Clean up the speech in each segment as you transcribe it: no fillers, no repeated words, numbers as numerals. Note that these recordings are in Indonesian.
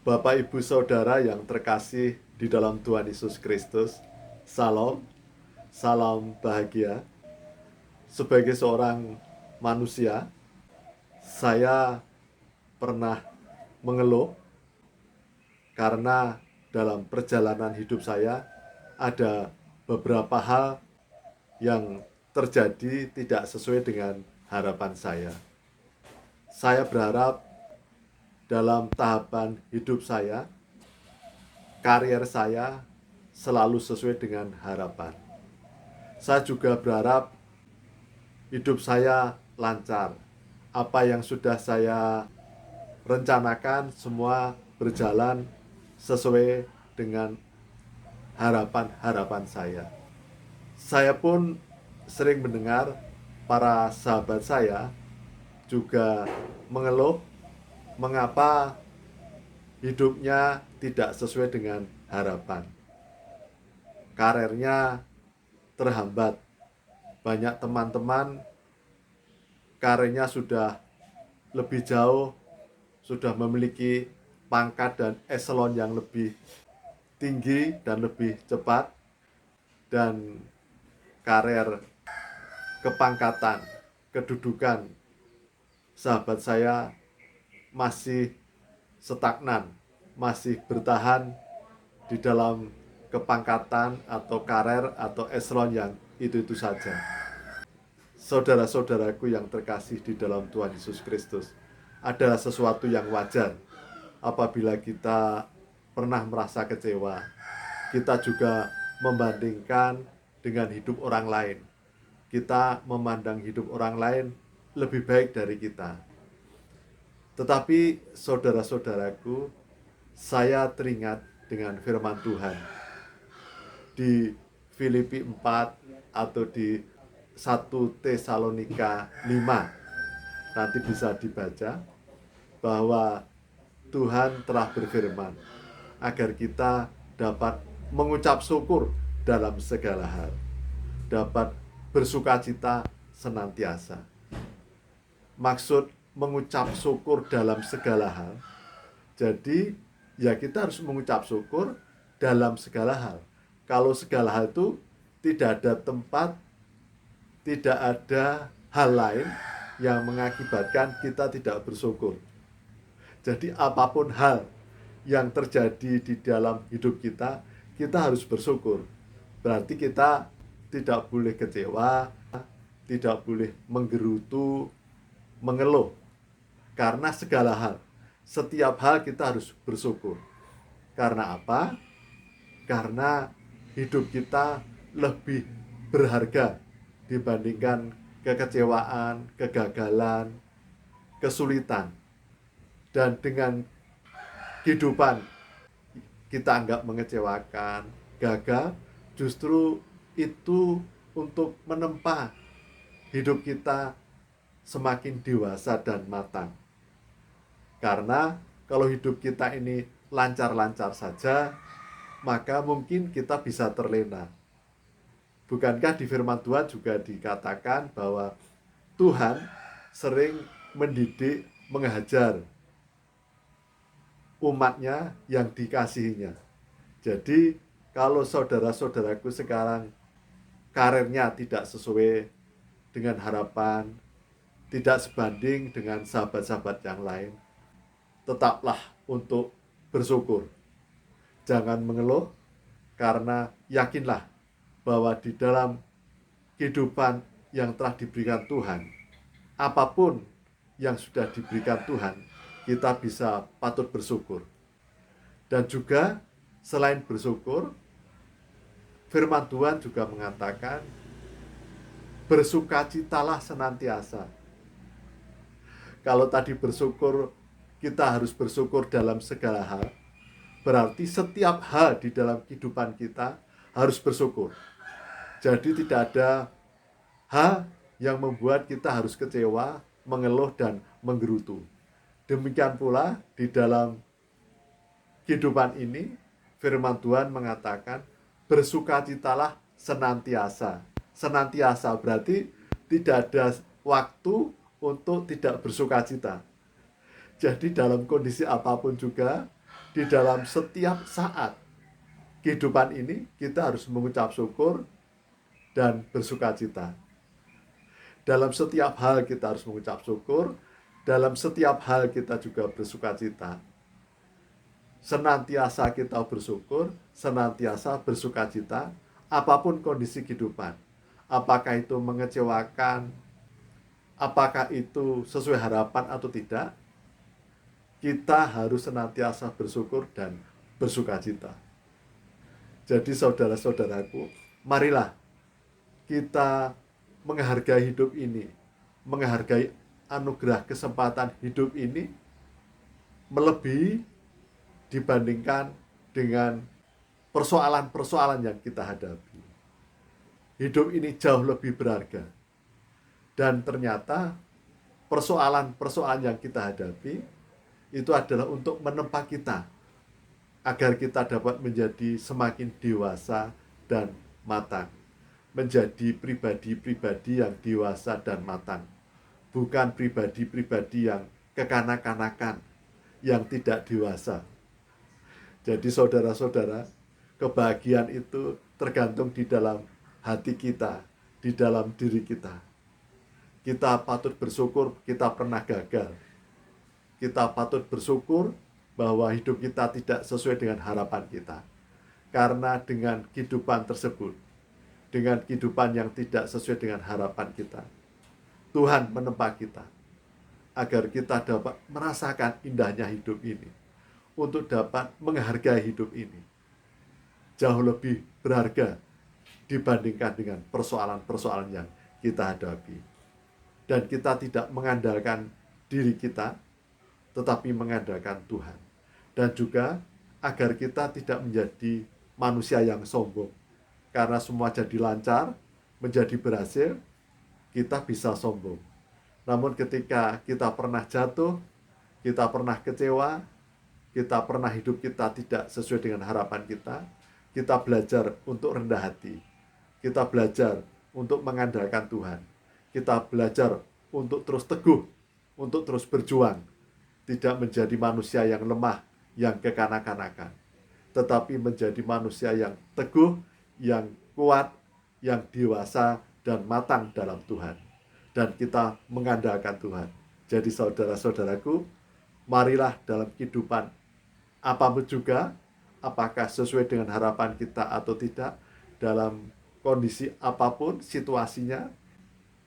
Bapak, Ibu, Saudara yang terkasih di dalam Tuhan Yesus Kristus, Salam, salam bahagia. Sebagai seorang manusia, saya pernah mengeluh karena dalam perjalanan hidup saya ada beberapa hal yang terjadi tidak sesuai dengan harapan saya. Saya berharap dalam tahapan hidup saya, karier saya selalu sesuai dengan harapan. Saya juga berharap hidup saya lancar. Apa yang sudah saya rencanakan semua berjalan sesuai dengan harapan-harapan saya. Saya pun sering mendengar para sahabat saya juga mengeluh mengapa hidupnya tidak sesuai dengan harapan. Karirnya terhambat. Banyak teman-teman karirnya sudah lebih jauh, sudah memiliki pangkat dan eselon yang lebih tinggi dan lebih cepat, dan karir, kepangkatan, kedudukan sahabat saya masih stagnan, masih bertahan di dalam kepangkatan atau karir atau eselon yang itu-itu saja. Saudara-saudaraku yang terkasih di dalam Tuhan Yesus Kristus, adalah sesuatu yang wajar apabila kita pernah merasa kecewa. Kita juga membandingkan dengan hidup orang lain. Kita memandang hidup orang lain lebih baik dari kita. Tetapi saudara-saudaraku, saya teringat dengan firman Tuhan di Filipi 4 atau di 1 Tesalonika 5. Nanti bisa dibaca bahwa Tuhan telah berfirman agar kita dapat mengucap syukur dalam segala hal, dapat bersukacita senantiasa. Maksud mengucap syukur dalam segala hal, jadi ya kita harus mengucap syukur dalam segala hal. Kalau segala hal itu tidak ada tempat, tidak ada hal lain yang mengakibatkan kita tidak bersyukur. Jadi apapun hal yang terjadi di dalam hidup kita, kita harus bersyukur. Berarti kita tidak boleh kecewa, tidak boleh menggerutu, mengeluh. Karena segala hal, setiap hal kita harus bersyukur. Karena apa? Karena hidup kita lebih berharga dibandingkan kekecewaan, kegagalan, kesulitan. Dan dengan kehidupan kita anggap mengecewakan, gagal, justru itu untuk menempa hidup kita semakin dewasa dan matang. Karena kalau hidup kita ini lancar-lancar saja, maka mungkin kita bisa terlena. Bukankah di firman Tuhan juga dikatakan bahwa Tuhan sering mendidik, mengajar umatnya yang dikasihinya. Jadi kalau saudara-saudaraku sekarang karirnya tidak sesuai dengan harapan, tidak sebanding dengan sahabat-sahabat yang lain, tetaplah untuk bersyukur. Jangan mengeluh, karena yakinlah bahwa di dalam kehidupan yang telah diberikan Tuhan, apapun yang sudah diberikan Tuhan, kita bisa patut bersyukur. Dan juga selain bersyukur, firman Tuhan juga mengatakan, bersukacitalah senantiasa. Kalau tadi bersyukur, kita harus bersyukur dalam segala hal, berarti setiap hal di dalam kehidupan kita harus bersyukur. Jadi tidak ada hal yang membuat kita harus kecewa, mengeluh, dan menggerutu. Demikian pula di dalam kehidupan ini, firman Tuhan mengatakan, bersukacitalah senantiasa. Senantiasa berarti tidak ada waktu untuk tidak bersukacita. Jadi dalam kondisi apapun juga, di dalam setiap saat kehidupan ini kita harus mengucap syukur dan bersukacita. Dalam setiap hal kita harus mengucap syukur, dalam setiap hal kita juga bersukacita. Senantiasa kita bersyukur, senantiasa bersukacita, apapun kondisi kehidupan. Apakah itu mengecewakan, apakah itu sesuai harapan atau tidak, kita harus senantiasa bersyukur dan bersukacita. Jadi saudara-saudaraku, marilah kita menghargai hidup ini, menghargai anugerah kesempatan hidup ini melebihi dibandingkan dengan persoalan-persoalan yang kita hadapi. Hidup ini jauh lebih berharga. Dan ternyata persoalan-persoalan yang kita hadapi itu adalah untuk menempa kita agar kita dapat menjadi semakin dewasa dan matang. Menjadi pribadi-pribadi yang dewasa dan matang. Bukan pribadi-pribadi yang kekanak-kanakan, yang tidak dewasa. Jadi saudara-saudara, kebahagiaan itu tergantung di dalam hati kita, di dalam diri kita. Kita patut bersyukur kita pernah gagal. Kita patut bersyukur bahwa hidup kita tidak sesuai dengan harapan kita. Karena dengan kehidupan tersebut, dengan kehidupan yang tidak sesuai dengan harapan kita, Tuhan menempa kita agar kita dapat merasakan indahnya hidup ini, untuk dapat menghargai hidup ini. Jauh lebih berharga dibandingkan dengan persoalan-persoalan yang kita hadapi. Dan kita tidak mengandalkan diri kita, tetapi mengandalkan Tuhan. Dan juga agar kita tidak menjadi manusia yang sombong. Karena semua jadi lancar, menjadi berhasil, kita bisa sombong. Namun ketika kita pernah jatuh, kita pernah kecewa, kita pernah hidup kita tidak sesuai dengan harapan kita belajar untuk rendah hati. Kita belajar untuk mengandalkan Tuhan. Kita belajar untuk terus teguh, untuk terus berjuang. Tidak menjadi manusia yang lemah, yang kekanak-kanakan. Tetapi menjadi manusia yang teguh, yang kuat, yang dewasa, dan matang dalam Tuhan. Dan kita mengandalkan Tuhan. Jadi saudara-saudaraku, marilah dalam kehidupan apapun juga, apakah sesuai dengan harapan kita atau tidak, dalam kondisi apapun situasinya,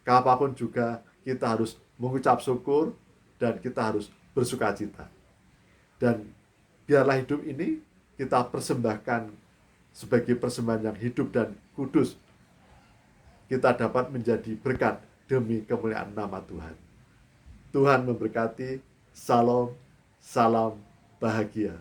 apapun juga kita harus mengucap syukur dan kita harus bersukacita. Dan biarlah hidup ini kita persembahkan sebagai persembahan yang hidup dan kudus. Kita dapat menjadi berkat demi kemuliaan nama Tuhan. Tuhan memberkati. Salam, salam bahagia.